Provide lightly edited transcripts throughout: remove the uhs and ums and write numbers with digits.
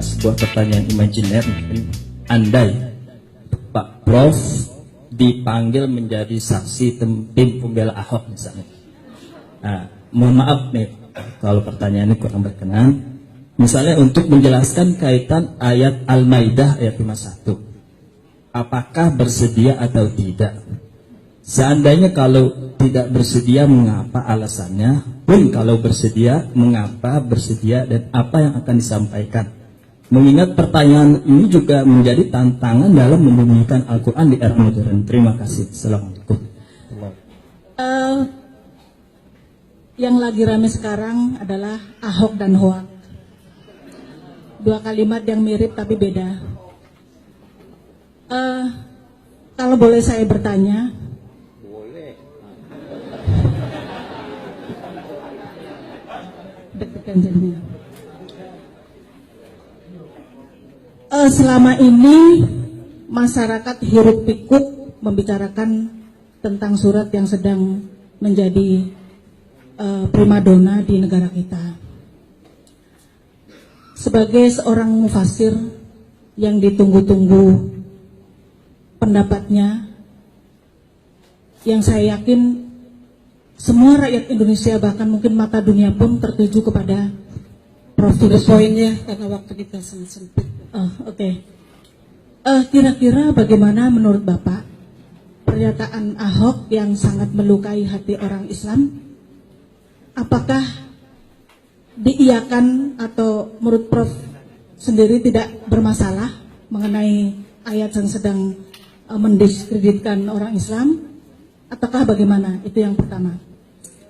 sebuah pertanyaan imajiner. Andai Pak Prof dipanggil menjadi saksi tim pembela Ahok misalnya. Mohon maaf nih kalau pertanyaannya kurang berkenan. Misalnya untuk menjelaskan kaitan ayat Al-Maidah ayat 51. Apakah bersedia atau tidak? Seandainya kalau tidak bersedia, mengapa alasannya? Pun kalau bersedia, mengapa bersedia dan apa yang akan disampaikan? Mengingat pertanyaan ini juga menjadi tantangan dalam membumikan Al-Quran di era modern. Terima kasih. Assalamualaikum. Yang lagi rame sekarang adalah Ahok dan Hoak. Dua kalimat yang mirip tapi beda. Kalau boleh saya bertanya, boleh. Deg-degan jadinya. Selama ini masyarakat hiruk pikuk membicarakan tentang surat yang sedang menjadi primadona di negara kita. Sebagai seorang mufasir yang ditunggu-tunggu pendapatnya, yang saya yakin semua rakyat Indonesia bahkan mungkin mata dunia pun tertuju kepada Prof. Poinnya karena waktu kita sangat sempit. Oke. Kira-kira bagaimana menurut Bapak pernyataan Ahok yang sangat melukai hati orang Islam? Apakah diiyakan atau menurut Prof sendiri tidak bermasalah mengenai ayat yang sedang mendiskreditkan orang Islam, ataukah bagaimana? Itu yang pertama.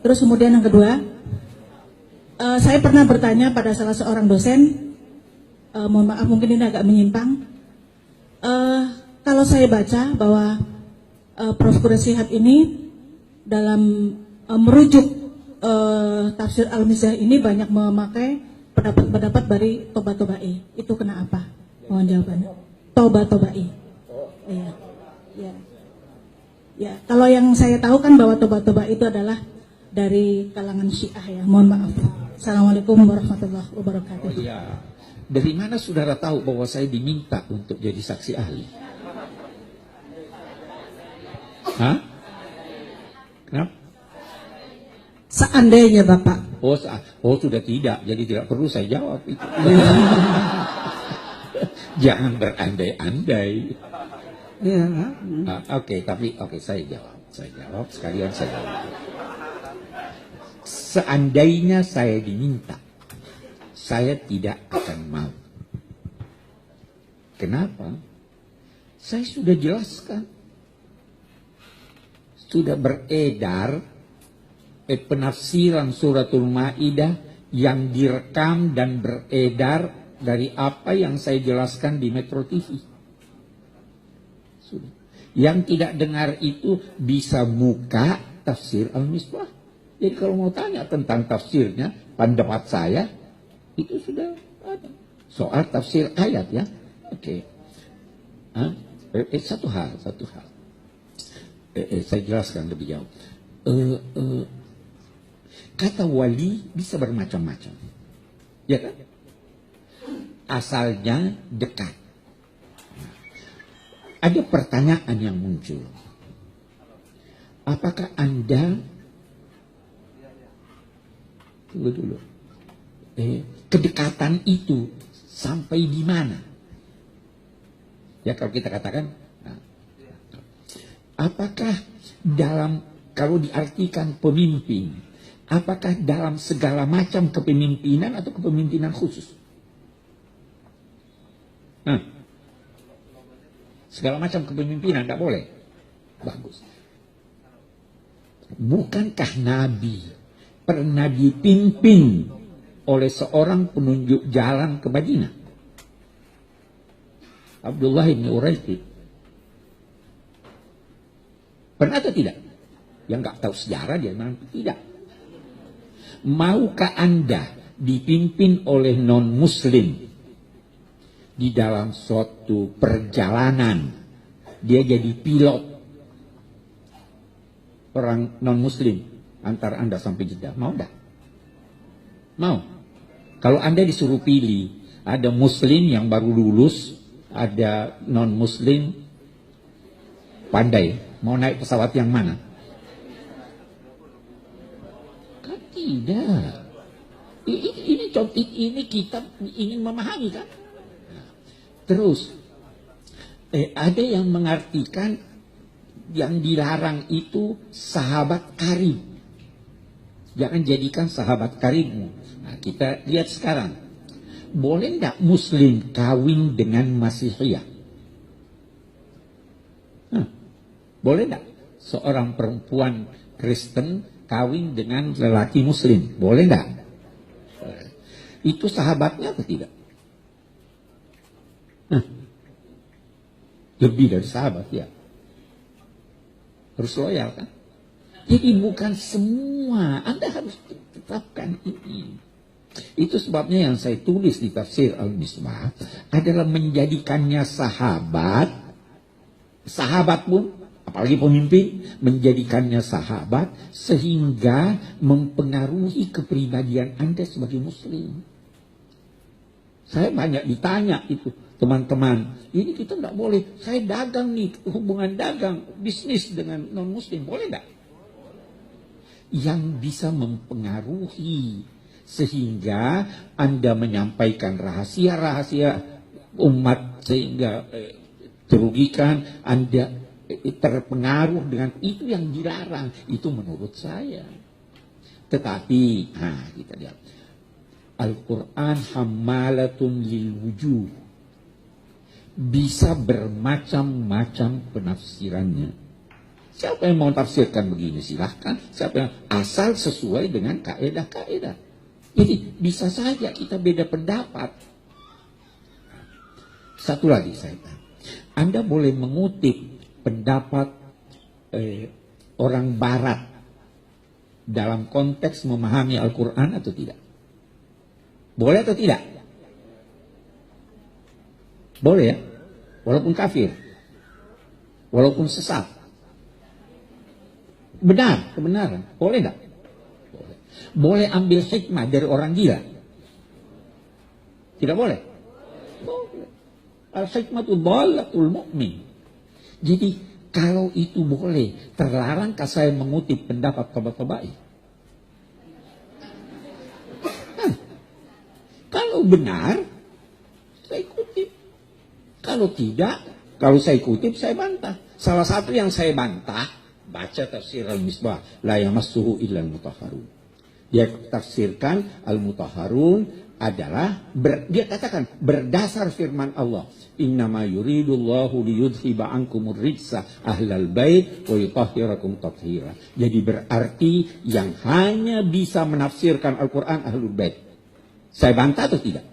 Terus kemudian yang kedua, saya pernah bertanya pada salah seorang dosen, mohon maaf mungkin ini agak menyimpang, kalau saya baca bahwa Prof. Quraisyihab ini dalam merujuk tafsir Al-Mizah ini banyak memakai pendapat-pendapat dari Toba-Tobai. Itu kenapa? Mohon jawabannya. Toba-Tobai. Iya. Ya, kalau yang saya tahu kan bahwa Toba-Toba itu adalah dari kalangan Syiah ya. Mohon maaf. Assalamualaikum warahmatullahi wabarakatuh. Oh iya. Dari mana saudara tahu bahwa saya diminta untuk jadi saksi ahli? Hah? Kenapa? Seandainya Bapak. Oh sudah tidak, jadi tidak perlu saya jawab itu. Jangan berandai-andai. Ya. Oke, saya jawab sekalian saya jawab. Seandainya saya diminta, saya tidak akan mau. Kenapa? Saya sudah jelaskan, sudah beredar penafsiran suratul Maidah yang direkam dan beredar dari apa yang saya jelaskan di Metro TV. Sudah. Yang tidak dengar itu bisa buka tafsir Al-Misbah. Jadi kalau mau tanya tentang tafsirnya, pendapat saya itu sudah ada. Soal tafsir ayat ya. Oke. Satu hal. Saya jelaskan lebih jauh. Kata wali bisa bermacam-macam. Ya kan? Asalnya dekat. Ada pertanyaan yang muncul. Apakah Anda tunggu dulu. Kedekatan itu sampai di mana? Ya kalau kita katakan, apakah dalam kalau diartikan pemimpin, apakah dalam segala macam kepemimpinan atau kepemimpinan khusus? Segala macam kepemimpinan tidak boleh. Bagus. Bukankah Nabi pernah dipimpin oleh seorang penunjuk jalan ke Madinah? Abdullah bin Uraisy. Pernah atau tidak? Yang nggak tahu sejarah dia memang tidak. Maukah Anda dipimpin oleh non-muslim di dalam suatu perjalanan? Dia jadi pilot orang non-muslim antar Anda sampai Jeddah. Mau enggak? Mau. Kalau Anda disuruh pilih Ada muslim yang baru lulus, ada non muslim pandai. Mau naik pesawat yang mana? Kan tidak. Ini kita ingin memahami kan. Terus ada yang mengartikan yang dilarang itu sahabat karib. Jangan jadikan sahabat karibmu. Nah, kita lihat sekarang. Boleh nggak muslim kawin dengan masihiyah? Boleh nggak seorang perempuan Kristen kawin dengan lelaki muslim? Boleh nggak? Itu sahabatnya atau tidak? Lebih dari sahabat ya. Harus loyal kan? Jadi bukan semua. Anda harus tetapkan ini. Itu sebabnya yang saya tulis di tafsir Al-Misbah adalah menjadikannya sahabat. Sahabat pun, apalagi pemimpin, menjadikannya sahabat sehingga mempengaruhi kepribadian Anda sebagai muslim. Saya banyak ditanya itu, teman-teman, ini kita tidak boleh, saya dagang nih, hubungan dagang, bisnis dengan non-muslim, boleh tidak? Yang bisa mempengaruhi, sehingga Anda menyampaikan rahasia-rahasia umat, sehingga terugikan, Anda terpengaruh dengan itu yang dilarang, itu menurut saya. Tetapi, kita lihat. Al-Quran hammalatun lil wujuh. Bisa bermacam-macam penafsirannya. Siapa yang mau tafsirkan begini silahkan. Siapa yang asal sesuai dengan kaedah-kaedah. Jadi bisa saja kita beda pendapat. Satu lagi saya tanya. Anda boleh mengutip pendapat orang barat dalam konteks memahami Al-Quran atau tidak? Boleh atau tidak? Boleh ya? Walaupun kafir. Walaupun sesat. Benar, kebenaran. Boleh enggak? Boleh. Boleh ambil hikmah dari orang gila? Tidak boleh? Boleh. Al-hikmatu dhalatul mu'min. Jadi kalau itu boleh, terlarangkah saya mengutip pendapat taba'i? Kalau benar, saya kutip. Kalau tidak, kalau saya kutip, saya bantah. Salah satu yang saya bantah, baca tafsir Al-Misbah. La yamassuhu illa al-mutahharun. Dia tafsirkan al-mutahharun adalah, dia katakan, berdasar firman Allah. Innama yuridullahu liyudhiba ankumur rijsa ahlal bait wa yutahhirakum tathira. Jadi berarti yang hanya bisa menafsirkan Al-Quran ahlul bait. Saya bantah atau tidak?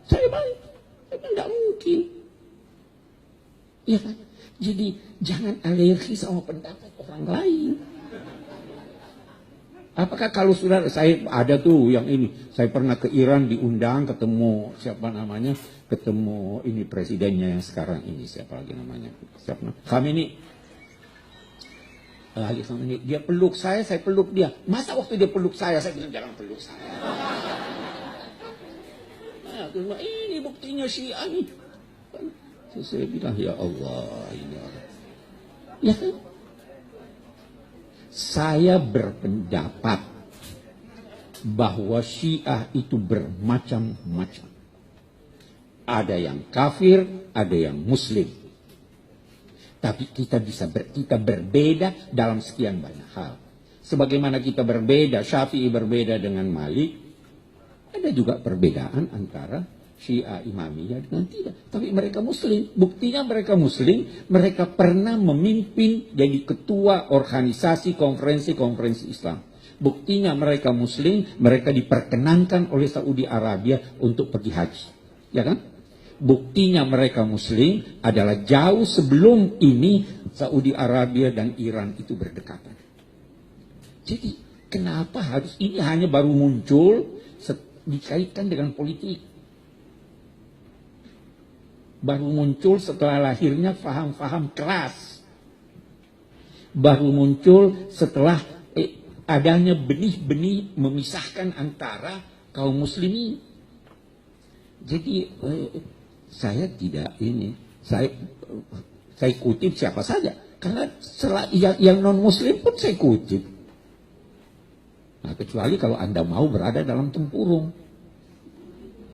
Saya bantah. Tidak mungkin. Ya kan? Jadi jangan alergi sama pendapat orang lain. Apakah kalau sudah, saya ada tuh yang ini, saya pernah ke Iran diundang ketemu siapa namanya, ketemu ini presidennya yang sekarang ini, siapa lagi namanya, siapa namanya, Khamenei. Dia peluk saya peluk dia. Masa waktu dia peluk saya bilang jangan peluk saya. Ini buktinya Syiah nih. Saya bilang ya Allah ini orang. Ya kan? Saya berpendapat bahwa Syiah itu bermacam-macam. Ada yang kafir, ada yang muslim. Tapi kita berbeda dalam sekian banyak hal. Sebagaimana kita berbeda, Syafi'i berbeda dengan Malik, ada juga perbedaan antara Syiah Imamiyah dengan tidak. Tapi mereka muslim. Buktinya mereka muslim. Mereka pernah memimpin jadi ketua organisasi konferensi Islam. Buktinya mereka muslim. Mereka diperkenankan oleh Saudi Arabia untuk pergi haji. Ya kan? Buktinya mereka muslim adalah jauh sebelum ini Saudi Arabia dan Iran itu berdekatan. Jadi kenapa harus ini hanya baru muncul dikaitkan dengan politik. Baru muncul setelah lahirnya faham-faham keras. Baru muncul setelah adanya benih-benih memisahkan antara kaum muslimin. Jadi saya tidak ini, saya kutip siapa saja, karena yang non Muslim pun saya kutip. Nah, kecuali kalau Anda mau berada dalam tempurung.